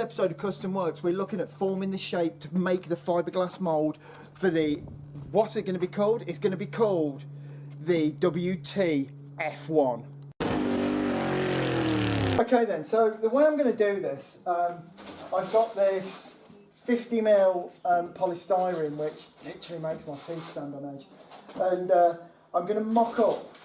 episode of Custom Works, we're looking at forming the shape to make the fiberglass mould for the, what's it going to be called? It's going to be called the WT F1. Okay then, so the way I'm going to do this, I've got this 50mm polystyrene, which literally makes my feet stand on edge, and I'm going to mock up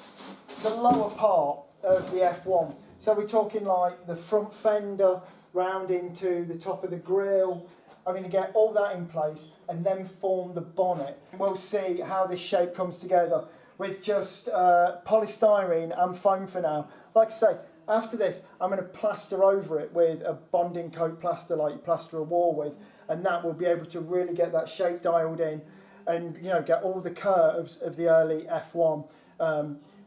the lower part of the F1. So we're talking like the front fender round into the top of the grille. I'm going to get all that in place and then form the bonnet. We'll see how this shape comes together with just polystyrene and foam for now. Like I say, after this, I'm going to plaster over it with a bonding coat plaster like you plaster a wall with, and that will be able to really get that shape dialed in and, you know, get all the curves of the early F1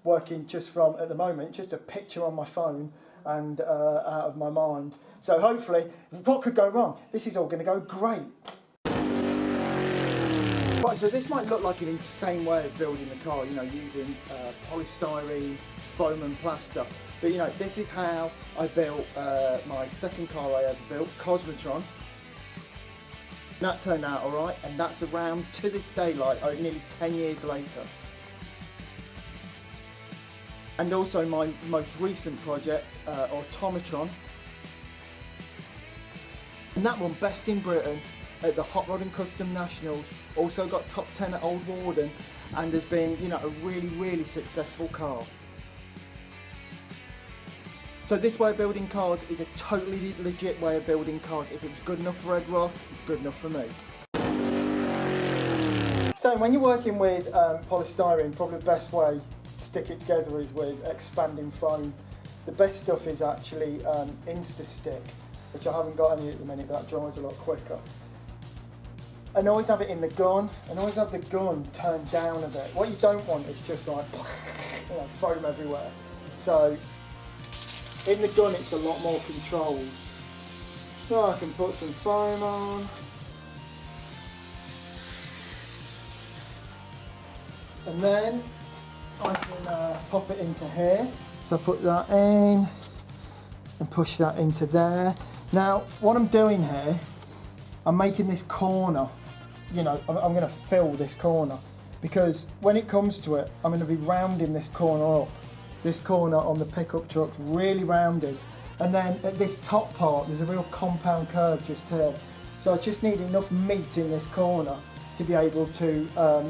working just from, at the moment, just a picture on my phone and out of my mind. So hopefully, what could go wrong? This is all going to go great. Right, so this might look like an insane way of building the car, you know, using polystyrene, foam and plaster. But you know, this is how I built my second car I ever built, Cosmotron. That turned out alright, and that's around to this day, like nearly 10 years later. And also my most recent project, Automatron. And that won Best in Britain at the Hot Rod and Custom Nationals. Also got top 10 at Old Warden, and has been, you know, a really, really successful car. So this way of building cars is a totally legit way of building cars. If it was good enough for Ed Roth, it's good enough for me. So when you're working with polystyrene, probably the best way to stick it together is with expanding foam. The best stuff is actually Insta-Stick, which I haven't got any at the minute, but that dries a lot quicker. And always have it in the gun, and always have the gun turned down a bit. What you don't want is just like, you know, foam everywhere. So in the gun it's a lot more controlled. So I can put some foam on. And then I can pop it into here. So I put that in and push that into there. Now what I'm doing here, I'm making this corner, you know, I'm going to fill this corner, because when it comes to it, I'm going to be rounding this corner up. This corner on the pickup truck's really rounded, and then at this top part there's a real compound curve just here, so I just need enough meat in this corner to be able to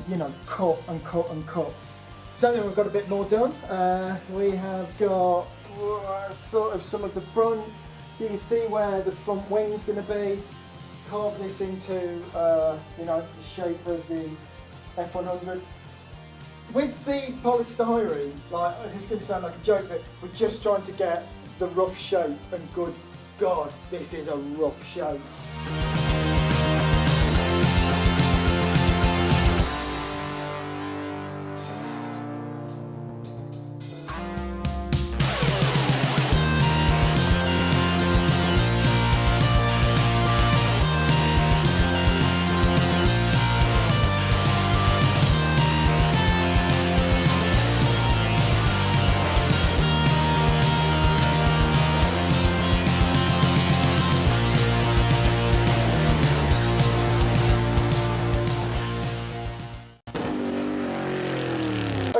you know, cut and cut and cut. So then we've got a bit more done. We have got sort of some of the front. You can see where the front wing's going to be. Carve this into you know, the shape of the F100. With the polystyrene, like, this is going to sound like a joke, but we're just trying to get the rough shape, and good God, this is a rough shape.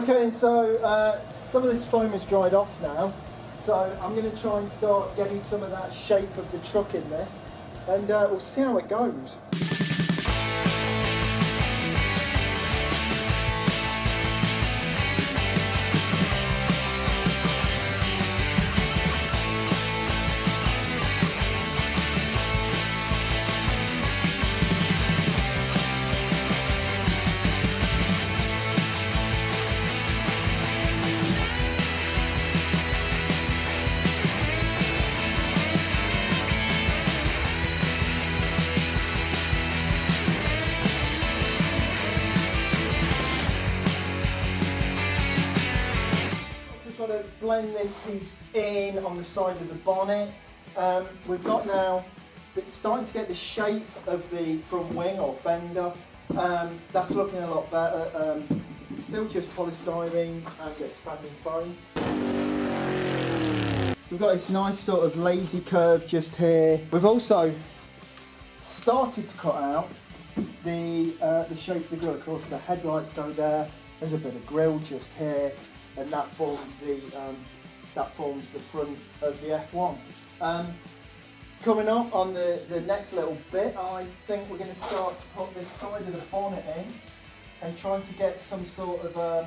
Okay, so some of this foam has dried off now, so I'm going to try and start getting some of that shape of the truck in this, and we'll see how it goes. To blend this piece in on the side of the bonnet. We've got now, it's starting to get the shape of the front wing or fender. That's looking a lot better. Still just polystyrene and expanding foam. we've got this nice sort of lazy curve just here. We've also started to cut out the shape of the grille. Of course, the headlights go there. There's a bit of grille just here, and that forms the front of the F1. Coming up on the next little bit, I think we're going to start to put this side of the bonnet in and trying to get some sort of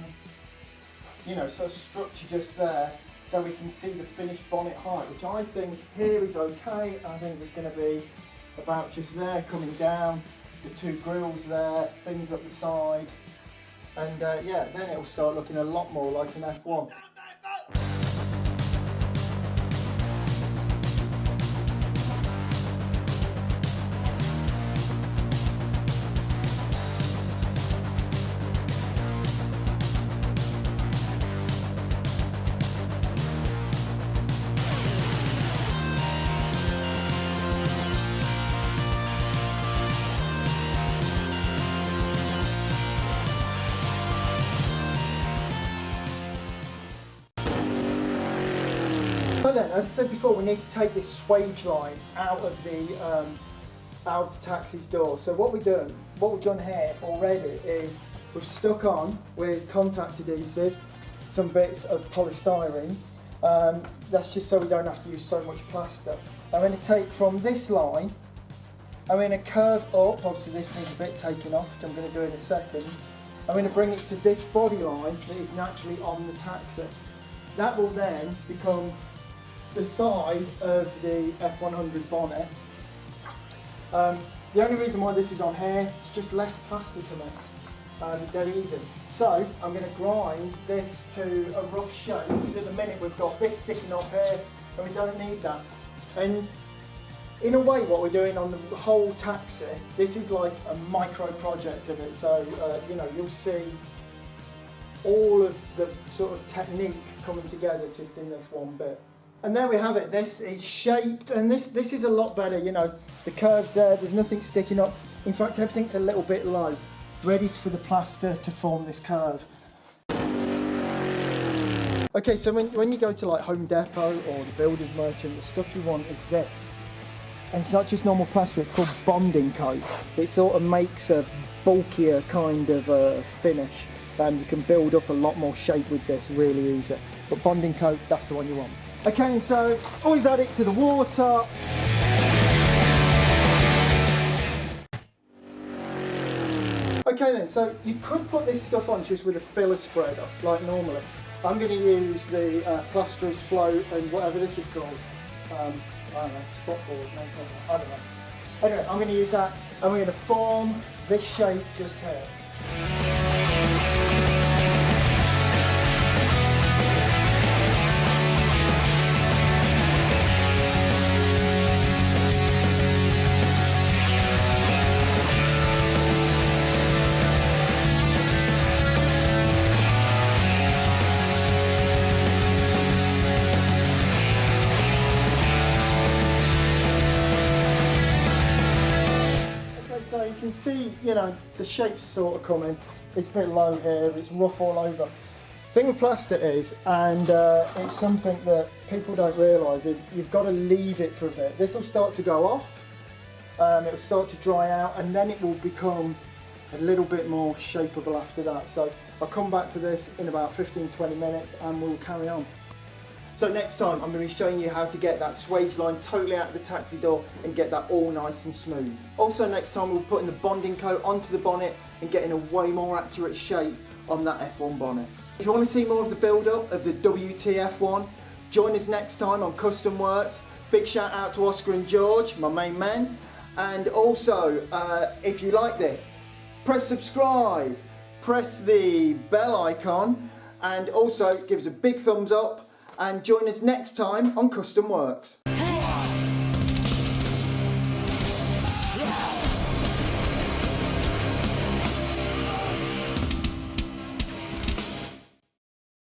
sort of structure just there, so we can see the finished bonnet height, which I think here is okay. I think it's going to be about just there, coming down, the two grills there, things up the side, and yeah, then it will start looking a lot more like an F1. So then, as I said before, we need to take this swage line out of the taxi's door. So what we've done here already is we've stuck on with contact adhesive some bits of polystyrene. That's just so we don't have to use so much plaster. I'm going to take from this line, I'm going to curve up. Obviously this needs a bit taken off, which I'm going to do in a second. I'm going to bring it to this body line that is naturally on the taxi. That will then become the side of the F100 bonnet. The only reason why this is on here, it's just less plaster to mix. Dead easy. So I'm going to grind this to a rough shape, because at the minute we've got this sticking off here and we don't need that. And in a way what we're doing on the whole taxi, this is like a micro project of it. So you'll see all of the sort of technique coming together just in this one bit. And there we have it. This is shaped, and this is a lot better. The curves there, there's nothing sticking up. In fact, everything's a little bit low, ready for the plaster to form this curve. Okay, so when you go to like Home Depot or the builder's merchant, the stuff you want is this. And it's not just normal plaster, it's called bonding coat. It sort of makes a bulkier kind of finish. You can build up a lot more shape with this really easy. But bonding coat, that's the one you want. Okay, so always add it to the water. Okay then, so you could put this stuff on just with a filler spreader, like normally. I'm going to use the Plasterer's Float and whatever this is called. I don't know, spot board, no, I don't know. Anyway, I'm going to use that, and we're going to form this shape just here. So you can see, the shape's sort of coming. It's a bit low here, it's rough all over. The thing with plaster is, and it's something that people don't realise, is you've got to leave it for a bit. This will start to go off, it will start to dry out, and then it will become a little bit more shapeable after that. So I'll come back to this in about 15-20 minutes and we'll carry on. So next time I'm going to be showing you how to get that swage line totally out of the taxi door and get that all nice and smooth. Also next time we'll be putting the bonding coat onto the bonnet and getting a way more accurate shape on that F1 bonnet. If you want to see more of the build up of the WTF1, join us next time on Custom Works. Big shout out to Oscar and George, my main men. And also, if you like this, press subscribe, press the bell icon, and also give us a big thumbs up. And join us next time on Custom Works.